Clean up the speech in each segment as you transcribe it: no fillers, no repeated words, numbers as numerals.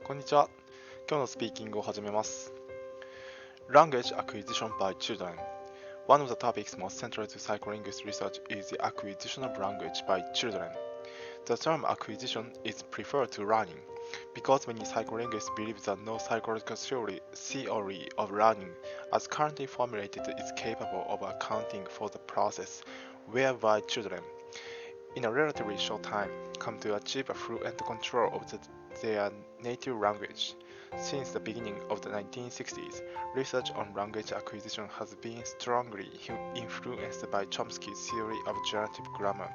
こんにちは。今日のスピーキングを始めます。Language acquisition by children. One of the topics most central to psycholinguist research is the acquisition of language by children. The term acquisition is preferred to learning because many psycholinguists believe that no psychological theory of learning as currently formulated is capable of accounting for the process whereby children, in a relatively short time, come to achieve a fluent control of their native language. Since the beginning of the 1960s, research on language acquisition has been strongly influenced by Chomsky's theory of generative grammar,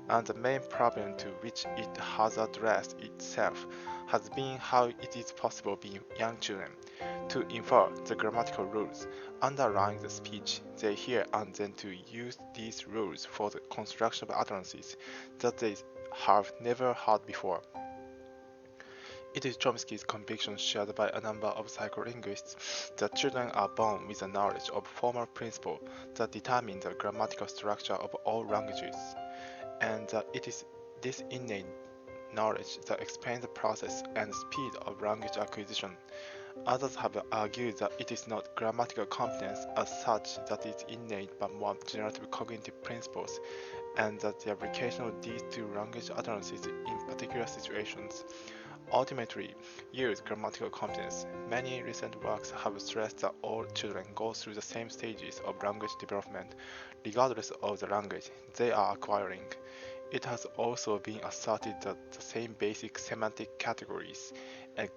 and the main problem to which it has addressed itself has been how it is possible in young children to infer the grammatical rules underlying the speech they hear and then to use these rules for the construction of utterances that they have never heard before. It is Chomsky's conviction shared by a number of psycholinguists that children are born with a knowledge of formal principles that determine the grammatical structure of all languages, and that it is this innate knowledge that explains the process and speed of language acquisition. Others have argued that it is not grammatical competence as such that is innate but more generative cognitive principles, and that the application of these two language utterances in particular situations ultimately yields grammatical competence. Many recent works have stressed that all children go through the same stages of language development, regardless of the language they are acquiring. It has also been asserted that the same basic semantic categories and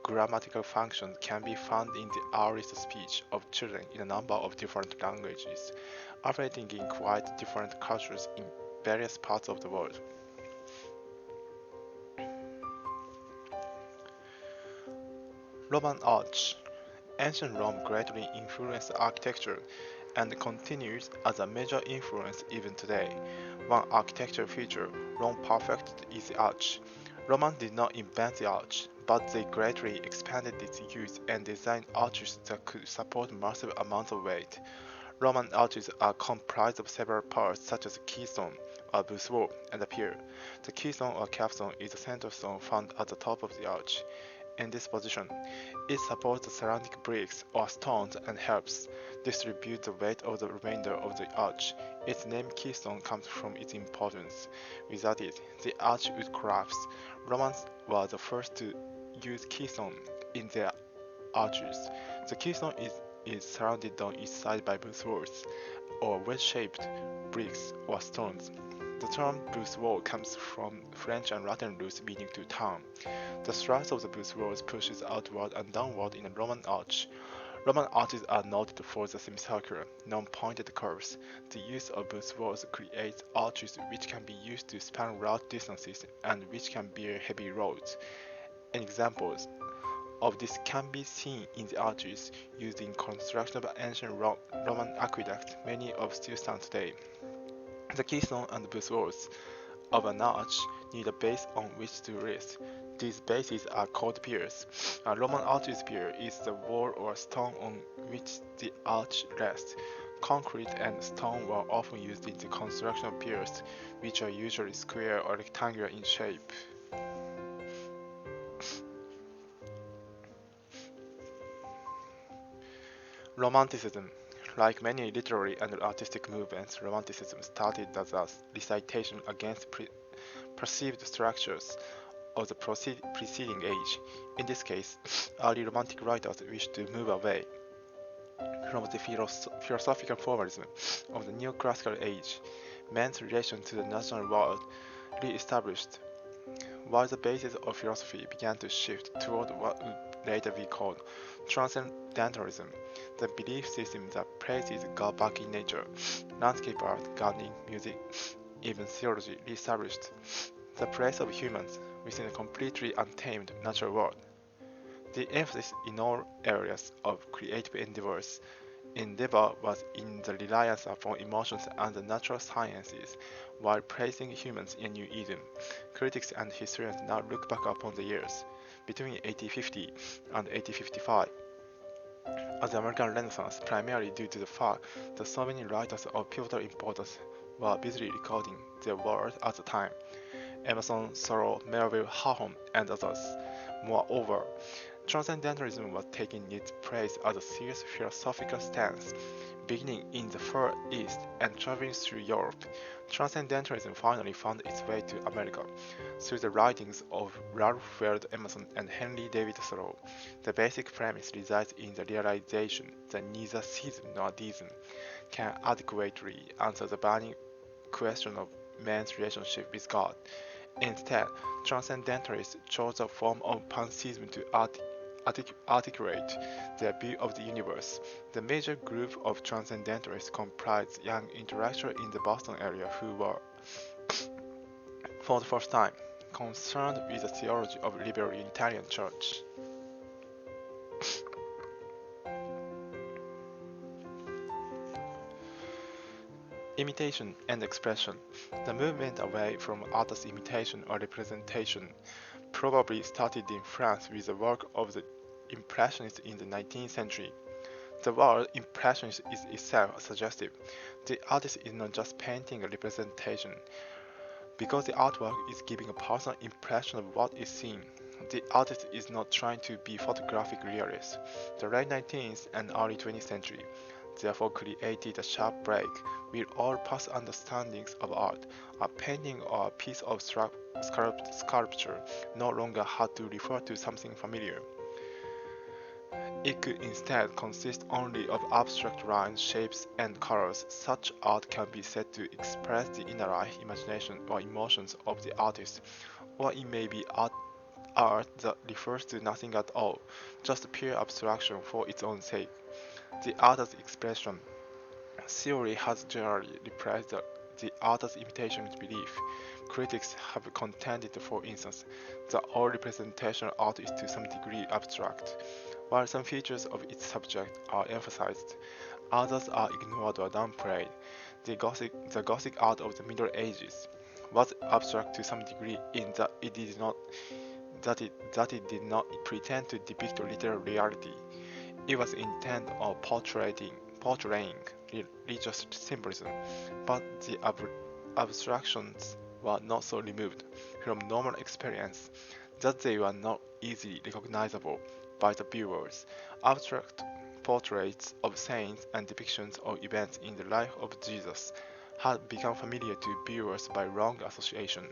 grammatical functions can be found in the earliest speech of children in a number of different languages, operating in quite different cultures in various parts of the world. Roman arch. Ancient Rome greatly influenced architecture and continues as a major influence even today. One architectural feature Rome perfected is the arch. Romans did not invent the arch, but they greatly expanded its use and designed arches that could support massive amounts of weight. Roman arches are comprised of several parts such as a keystone, a voussoir, and a pier. The keystone or capstone is the center stone found at the top of the arch. In this position, it supports the surrounding bricks or stones and helps distribute the weight of the remainder of the arch. Its name keystone comes from its importance. Without it, the arch would collapse. Romans were the first to use keystone in their arches. The keystone is surrounded on each side by voussoirs, or wedge-shaped bricks or stones. The term voussoir comes from French and Latin roots meaning to turn. The thrust of the voussoirs pushes outward and downward in a Roman arch. Roman arches are noted for the semicircular, non-pointed curves. The use of voussoirs creates arches which can be used to span large distances and which can bear heavy loads. Examples of this can be seen in the arches used in construction of ancient Roman aqueducts, many of still stand today. The keystone and voussoirs of an arch need a base on which to rest. These bases are called piers. A Roman arch's pier is the wall or stone on which the arch rests. Concrete and stone were often used in the construction of piers, which are usually square or rectangular in shape. Romanticism. Like many literary and artistic movements, Romanticism started as a recitation against perceived structures of the preceding age. In this case, early Romantic writers wished to move away from the philosophical formalism of the neoclassical age. Man's relation to the natural world re-established, while the basis of philosophy began to shift toward what would later be called transcendentalism, the belief system that places God back in nature. Landscape art, gardening, music, even theology re-established the place of humans within a completely untamed natural world. The emphasis in all areas of creative endeavor was in the reliance upon emotions and the natural sciences, while placing humans in a new Eden. Critics and historians now look back upon the years between 1850 and 1855 as the American Renaissance, primarily due to the fact that so many writers of pivotal importance were busily recording their work at the time. Emerson, Thoreau, Melville, Hawthorne, and others. Moreover, transcendentalism was taking its place as a serious philosophical stance. Beginning in the Far East and traveling through Europe, transcendentalism finally found its way to America through the writings of Ralph Waldo Emerson and Henry David Thoreau. The basic premise resides in the realization that neither theism nor deism can adequately answer the burning question of man's relationship with God. Instead, transcendentalists chose a form of pantheism to articulate their view of the universe. The major group of transcendentalists comprised young intellectuals in the Boston area who were, for the first time, concerned with the theology of liberal Unitarian Church. Imitation and expression. The movement away from artist imitation or representation probably started in France with the work of the Impressionists in the 19th century. The word impressionist is itself suggestive. The artist is not just painting a representation, because the artwork is giving a personal impression of what is seen. The artist is not trying to be photographic realist. The late 19th and early 20th century therefore created a sharp break with all past understandings of art. A painting or a piece of sculpture no longer had to refer to something familiar. It could instead consist only of abstract lines, shapes, and colors. Such art can be said to express the inner life, imagination, or emotions of the artist, or it may be art that refers to nothing at all, just pure abstraction for its own sake. The artist's expression theory has generally replaced the artist's imitation belief. Critics have contended, for instance, that all representation art is to some degree abstract. While some features of its subject are emphasized, others are ignored or downplayed. The Gothic art of the Middle Ages was abstract to some degree in that it did not pretend to depict literal reality. It was intent on portraying religious symbolism, but the abstractions were not so removed from normal experience that they were not easily recognizable by the viewers. Abstract portraits of saints and depictions of events in the life of Jesus had become familiar to viewers by wrong association.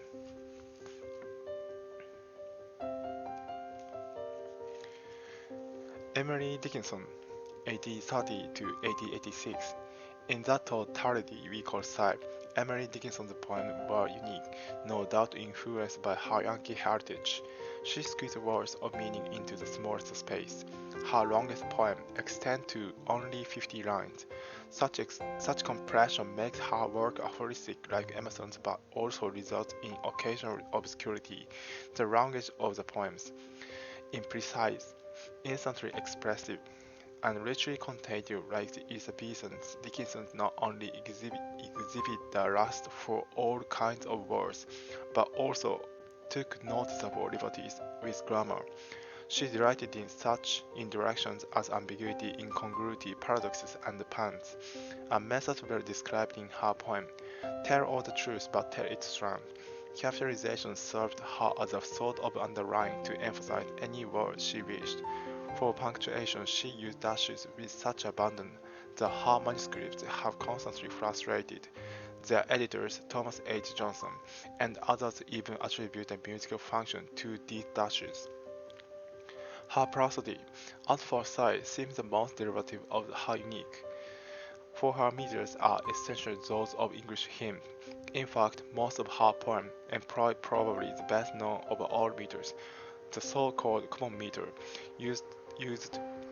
Emily Dickinson, 1830 to 1886. In that totality we call style, Emily Dickinson's poems were unique, no doubt influenced by her Yankee heritage. She squeezed words of meaning into the smallest space. Her longest poem extends to only 50 lines. Such compression makes her work aphoristic like Emerson's, but also results in occasional obscurity. The language of the poems, imprecise, instantly expressive, and richly contagious like the Elizabethans, Dickinson not only exhibit the lust for all kinds of words, but also took noticeable liberties with grammar. She delighted in such indirections as ambiguity, incongruity, paradoxes, and puns, a method well described in her poem, Tell all the truth but tell it strong. Capitalization served her as a sort of underline to emphasize any word she wished. For punctuation, she used dashes with such abandon that her manuscripts have constantly frustrated their editors, Thomas H. Johnson, and others even attribute a musical function to these dashes. Her prosody, at first sight, seems the most derivative of her unique, for her meters are essentially those of English hymn. In fact, most of her poems employ probably the best known of all meters, the so-called common meter, used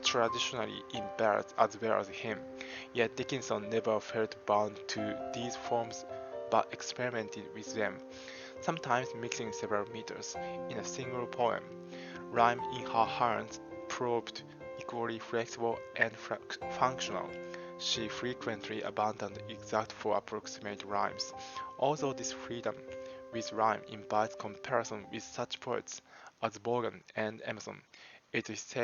traditionally in ballads as well as hymn. Yet Dickinson never felt bound to these forms but experimented with them, sometimes mixing several meters in a single poem. Rhyme in her hands proved equally flexible and functional. She frequently abandoned exact for approximate rhymes. Although this freedom with rhyme invites comparison with such poets as Vaughan and Emerson, it is safe